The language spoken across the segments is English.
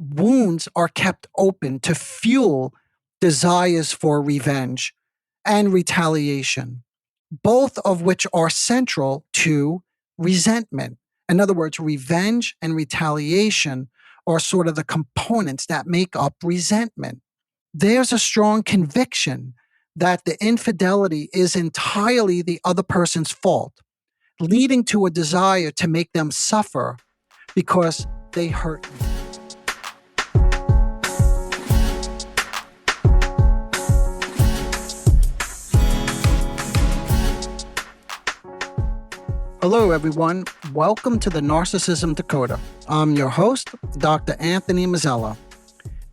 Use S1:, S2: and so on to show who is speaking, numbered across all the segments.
S1: wounds are kept open to fuel desires for revenge and retaliation, both of which are central to resentment. In other words, revenge and retaliation are sort of the components that make up resentment. There's a strong conviction that the infidelity is entirely the other person's fault, leading to a desire to make them suffer because they hurt you. Hello, everyone. Welcome to the Narcissism Dakota. I'm your host, Dr. Anthony Mazzella.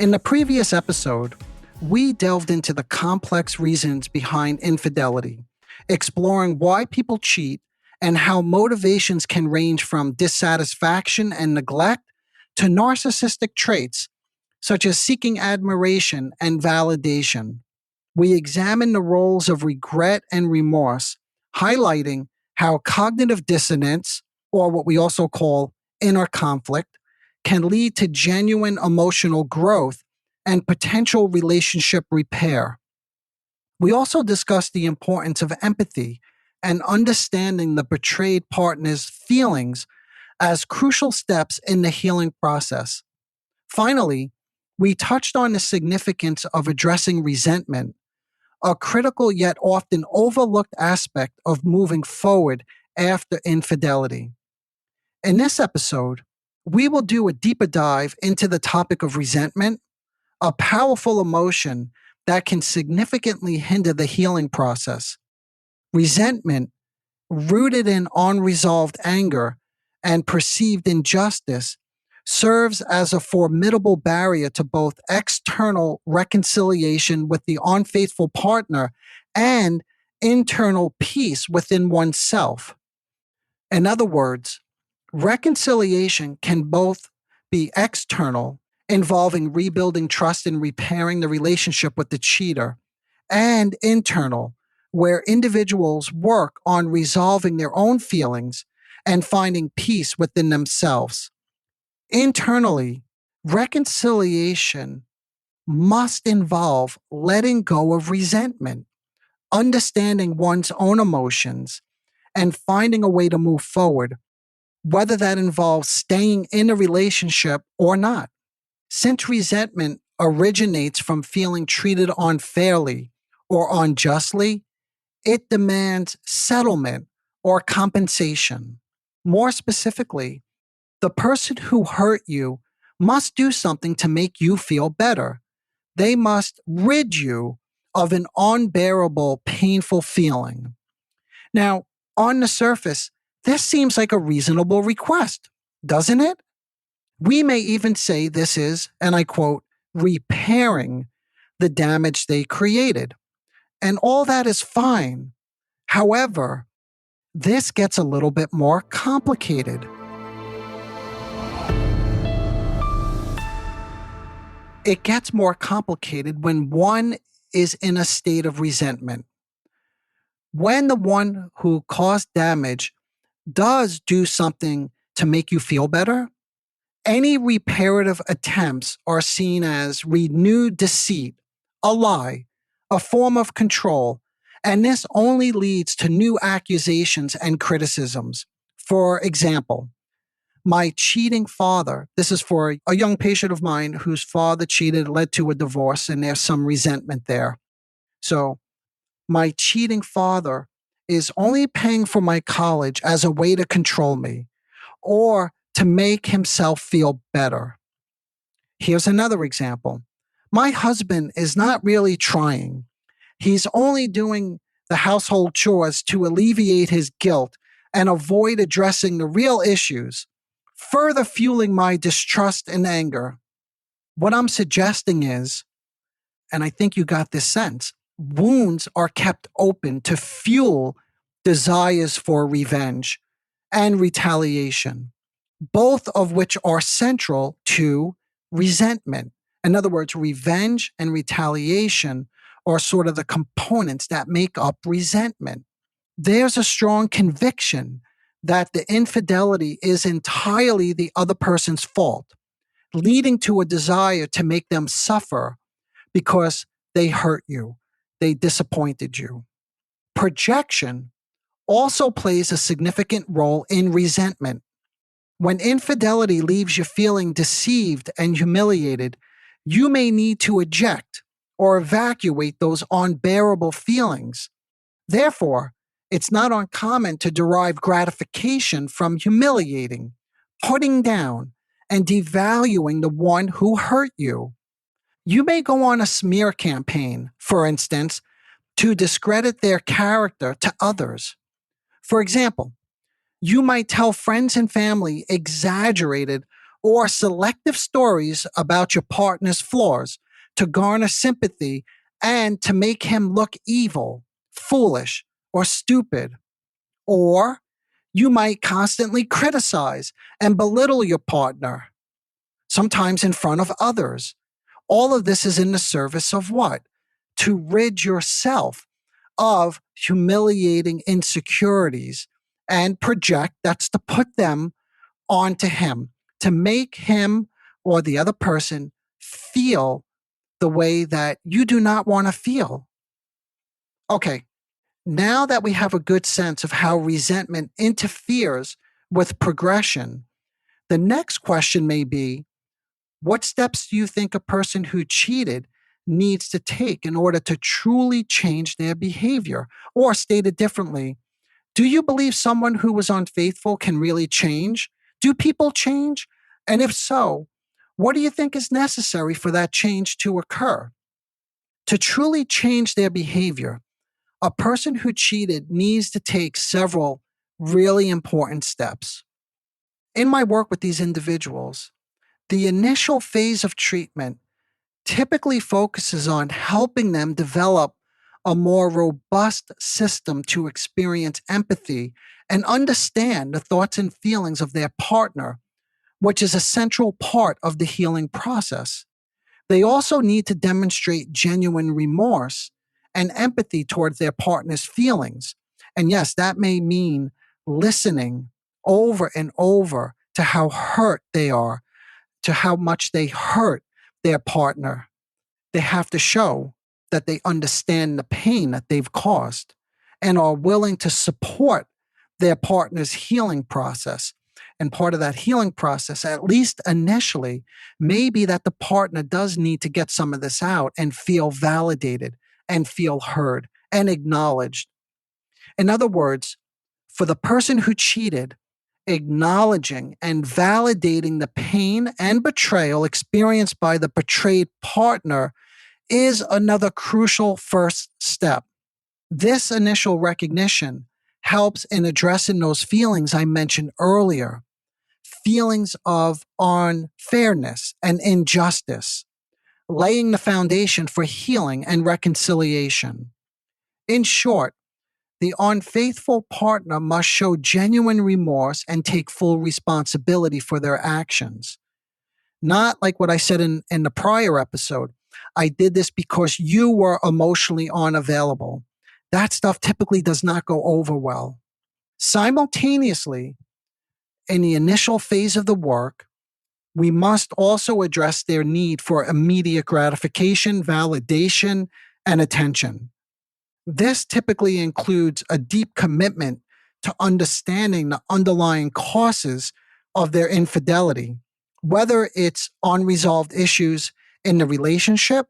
S1: In the previous episode, we delved into the complex reasons behind infidelity, exploring why people cheat and how motivations can range from dissatisfaction and neglect to narcissistic traits, such as seeking admiration and validation. We examine the roles of regret and remorse, highlighting how cognitive dissonance, or what we also call inner conflict, can lead to genuine emotional growth and potential relationship repair. We also discuss the importance of empathy and understanding the betrayed partner's feelings as crucial steps in the healing process. Finally, we touched on the significance of addressing resentment, a critical yet often overlooked aspect of moving forward after infidelity. In this episode, we will do a deeper dive into the topic of resentment, a powerful emotion that can significantly hinder the healing process. Resentment, rooted in unresolved anger and perceived injustice, serves as a formidable barrier to both external reconciliation with the unfaithful partner and internal peace within oneself. In other words, reconciliation can both be external, involving rebuilding trust and repairing the relationship with the cheater, and internal, where individuals work on resolving their own feelings and finding peace within themselves. Internally, reconciliation must involve letting go of resentment, understanding one's own emotions, and finding a way to move forward, whether that involves staying in a relationship or not. Since resentment originates from feeling treated unfairly or unjustly, it demands settlement or compensation. More specifically, the person who hurt you must do something to make you feel better. They must rid you of an unbearable, painful feeling. Now, on the surface, this seems like a reasonable request, doesn't it? We may even say this is, and I quote, repairing the damage they created. And all that is fine. However, this gets a little bit more complicated. It gets more complicated when one is in a state of resentment. When the one who caused damage does do something to make you feel better, any reparative attempts are seen as renewed deceit, a lie, a form of control, and this only leads to new accusations and criticisms. For example, my cheating father, this is for a young patient of mine whose father cheated, led to a divorce, and there's some resentment there. So, my cheating father is only paying for my college as a way to control me or to make himself feel better. Here's another example. My husband is not really trying. He's only doing the household chores to alleviate his guilt and avoid addressing the real issues, further fueling my distrust and anger. What I'm suggesting is, and I think you got this sense, wounds are kept open to fuel desires for revenge and retaliation, both of which are central to resentment. In other words, revenge and retaliation are sort of the components that make up resentment. There's a strong conviction that the infidelity is entirely the other person's fault, leading to a desire to make them suffer because they hurt you, they disappointed you. Projection also plays a significant role in resentment. When infidelity leaves you feeling deceived and humiliated, you may need to eject or evacuate those unbearable feelings. Therefore, it's not uncommon to derive gratification from humiliating, putting down, and devaluing the one who hurt you. You may go on a smear campaign, for instance, to discredit their character to others. For example, you might tell friends and family exaggerated or selective stories about your partner's flaws to garner sympathy and to make him look evil, foolish, or stupid. Or you might constantly criticize and belittle your partner, sometimes in front of others. All of this is in the service of what? To rid yourself of humiliating insecurities and project, that's to put them onto him, to make him or the other person feel the way that you do not want to feel. Okay, now that we have a good sense of how resentment interferes with progression, the next question may be, what steps do you think a person who cheated needs to take in order to truly change their behavior? Or stated differently, do you believe someone who was unfaithful can really change? Do people change? And if so, what do you think is necessary for that change to occur? To truly change their behavior, a person who cheated needs to take several really important steps. In my work with these individuals, the initial phase of treatment typically focuses on helping them develop a more robust system to experience empathy and understand the thoughts and feelings of their partner, which is a central part of the healing process. They also need to demonstrate genuine remorse and empathy towards their partner's feelings. And yes, that may mean listening over and over to how hurt they are, to how much they hurt their partner. They have to show that they understand the pain that they've caused and are willing to support their partner's healing process. And part of that healing process, at least initially, may be that the partner does need to get some of this out and feel validated and feel heard and acknowledged. In other words, for the person who cheated, acknowledging and validating the pain and betrayal experienced by the betrayed partner is another crucial first step. This initial recognition helps in addressing those feelings I mentioned earlier, feelings of unfairness and injustice, laying the foundation for healing and reconciliation. In short, the unfaithful partner must show genuine remorse and take full responsibility for their actions. Not like what I said in the prior episode. I did this because you were emotionally unavailable. That stuff typically does not go over well. Simultaneously, in the initial phase of the work, we must also address their need for immediate gratification, validation, and attention. This typically includes a deep commitment to understanding the underlying causes of their infidelity, whether it's unresolved issues in the relationship,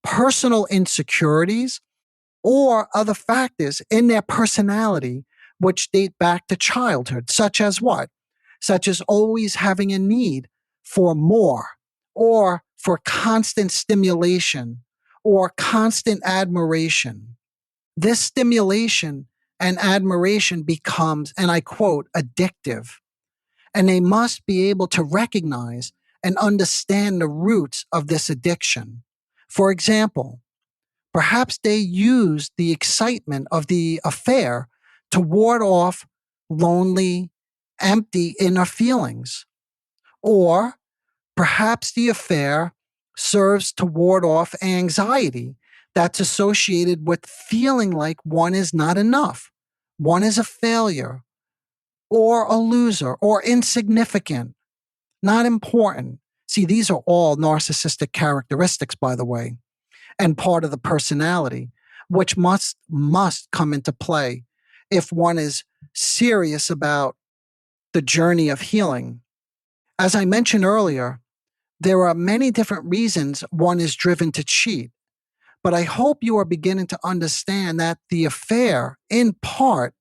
S1: personal insecurities, or other factors in their personality which date back to childhood, such as what? Such as always having a need for more, or for constant stimulation, or constant admiration. This stimulation and admiration becomes, and I quote, addictive. And they must be able to recognize and understand the roots of this addiction. For example, perhaps they use the excitement of the affair to ward off lonely, empty inner feelings. Or perhaps the affair serves to ward off anxiety that's associated with feeling like one is not enough, one is a failure, or a loser, or insignificant, not important. See, these are all narcissistic characteristics, by the way, and part of the personality, which must come into play if one is serious about the journey of healing. As I mentioned earlier, there are many different reasons one is driven to cheat, but I hope you are beginning to understand that the affair, in part,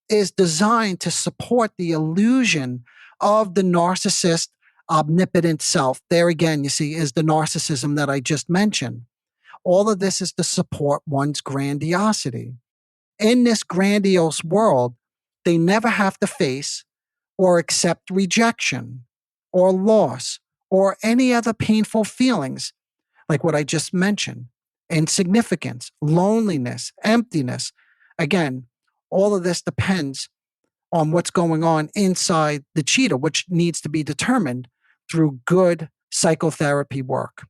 S1: is designed to support the illusion of the narcissist omnipotent self. There again, you see, is the narcissism that I just mentioned. All of this is to support one's grandiosity. In this grandiose world, they never have to face or accept rejection or loss or any other painful feelings like what I just mentioned: insignificance, loneliness, emptiness. Again, all of this depends on what's going on inside the cheetah, which needs to be determined through good psychotherapy work.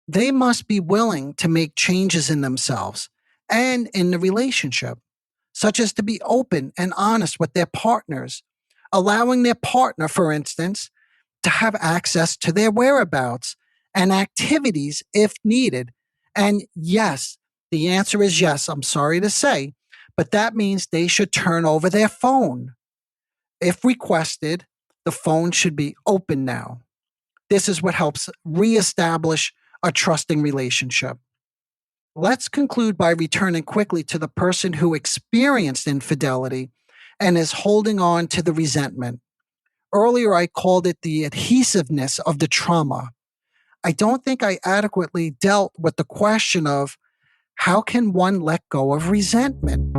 S1: They must be willing to make changes in themselves and in the relationship, such as to be open and honest with their partners, allowing their partner, for instance, to have access to their whereabouts and activities if needed. And yes, the answer is yes, I'm sorry to say, but that means they should turn over their phone. If requested, the phone should be open now. This is what helps reestablish a trusting relationship. Let's conclude by returning quickly to the person who experienced infidelity and is holding on to the resentment. Earlier, I called it the adhesiveness of the trauma. I don't think I adequately dealt with the question of how can one let go of resentment?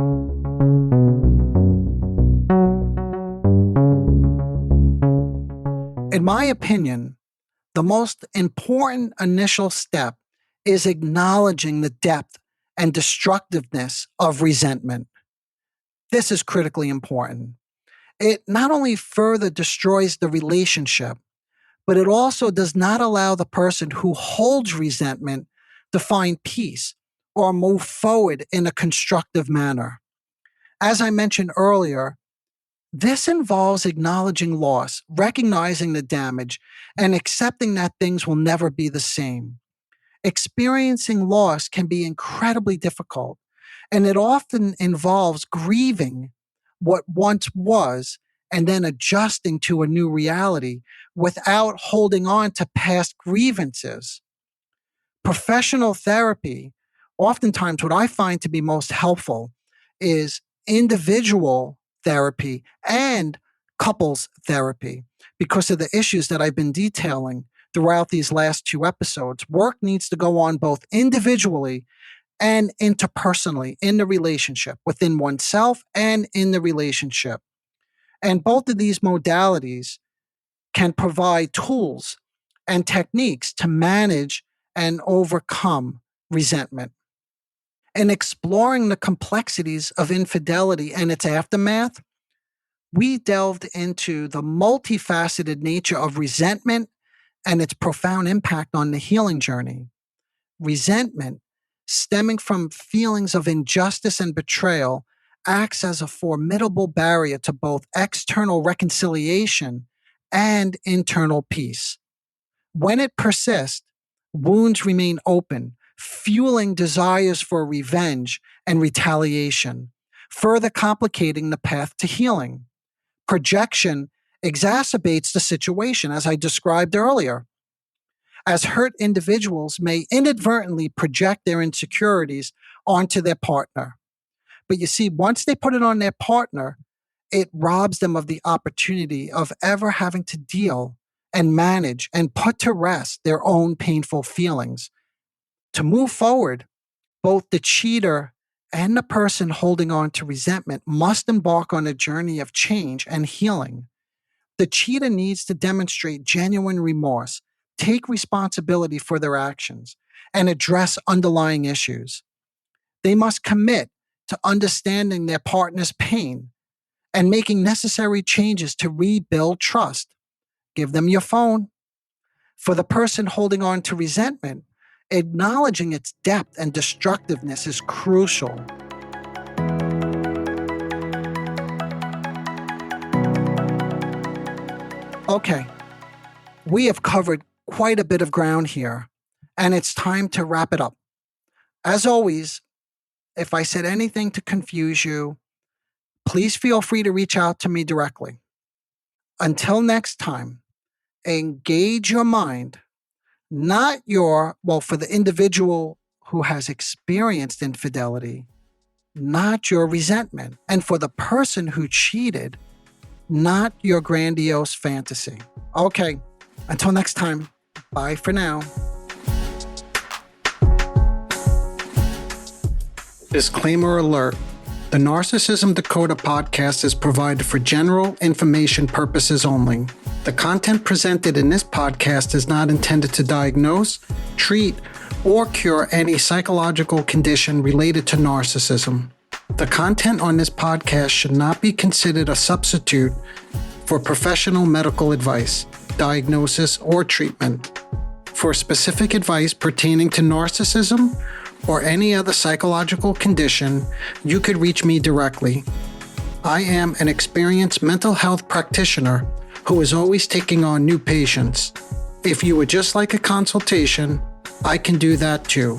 S1: In my opinion, the most important initial step is acknowledging the depth and destructiveness of resentment. This is critically important. It not only further destroys the relationship, but it also does not allow the person who holds resentment to find peace or move forward in a constructive manner. As I mentioned earlier, this involves acknowledging loss, recognizing the damage, and accepting that things will never be the same. Experiencing loss can be incredibly difficult, and it often involves grieving what once was and then adjusting to a new reality without holding on to past grievances. Professional therapy, oftentimes, what I find to be most helpful is individual therapy and couples therapy because of the issues that I've been detailing throughout these last two episodes. Work needs to go on both individually and interpersonally in the relationship, within oneself and in the relationship. And both of these modalities can provide tools and techniques to manage and overcome resentment. In exploring the complexities of infidelity and its aftermath, we delved into the multifaceted nature of resentment and its profound impact on the healing journey. Resentment, stemming from feelings of injustice and betrayal, acts as a formidable barrier to both external reconciliation and internal peace. When it persists, wounds remain open, fueling desires for revenge and retaliation, further complicating the path to healing. Projection exacerbates the situation, as I described earlier, as hurt individuals may inadvertently project their insecurities onto their partner. But you see, once they put it on their partner, it robs them of the opportunity of ever having to deal and manage and put to rest their own painful feelings. To move forward, both the cheater and the person holding on to resentment must embark on a journey of change and healing. The cheater needs to demonstrate genuine remorse, take responsibility for their actions, and address underlying issues. They must commit to understanding their partner's pain and making necessary changes to rebuild trust. Give them your phone. For the person holding on to resentment, acknowledging its depth and destructiveness is crucial. Okay, we have covered quite a bit of ground here, and it's time to wrap it up. As always, if I said anything to confuse you, please feel free to reach out to me directly. Until next time, engage your mind, not for the individual who has experienced infidelity, not your resentment. And for the person who cheated, not your grandiose fantasy. Okay, until next time, bye for now. Disclaimer alert. The Narcissism Dakota podcast is provided for general information purposes only. The content presented in this podcast is not intended to diagnose, treat, or cure any psychological condition related to narcissism. The content on this podcast should not be considered a substitute for professional medical advice, diagnosis, or treatment. For specific advice pertaining to narcissism or any other psychological condition, you could reach me directly. I am an experienced mental health practitioner who is always taking on new patients. If you would just like a consultation, I can do that too.